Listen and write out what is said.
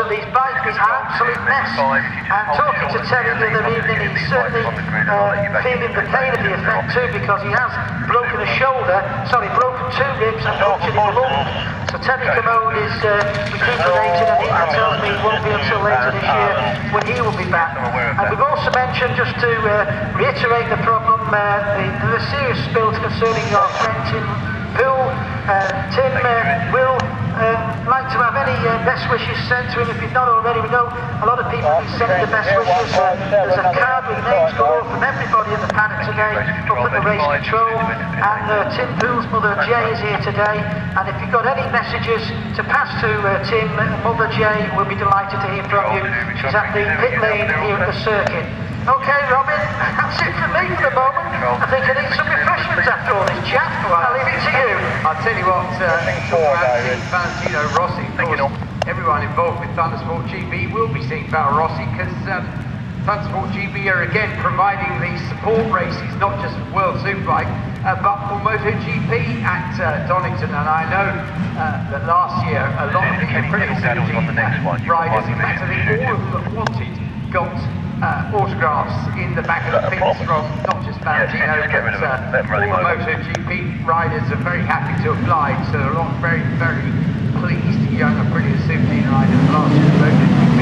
of these bikes is an absolute mess. And talking to Terry the other evening, he's certainly feeling the pain of the effect too, because he has broken a shoulder, broken 2 ribs and ruptured his lung. So Terry Commode is recuperating, and he tells me it won't be until later this year when he will be back. And we've also mentioned, just to reiterate the problem, the serious spills concerning our friend Tim Poole. Tim will like to have any best wishes sent to him. If you've not already, we know a lot of people have been sending the best wishes. There's a card with names galore from everybody in the paddock today up at the race control, and Tim Poole's mother Jay is here today, and if you've got any messages to pass to Tim, mother Jay will be delighted to hear from you. She's at the pit lane here at the circuit. Okay, Robin, that's it from me for the moment. I think I need some refreshments after all this chat. I'll leave it to you. I'll tell you what, Valentino Rossi, of course, everyone involved with Thundersport GB will be seeing Val Rossi, because Thundersport GB are again providing these support races, not just for World Superbike, but for MotoGP at Donington. And I know that last year a lot of the Aprilia riders, in fact I think all of them that wanted, got autographs in the back of the pits from not just Valentino, but all the MotoGP riders are very happy to apply. So a lot of very, very pleased young Aprilia Super Team riders last year.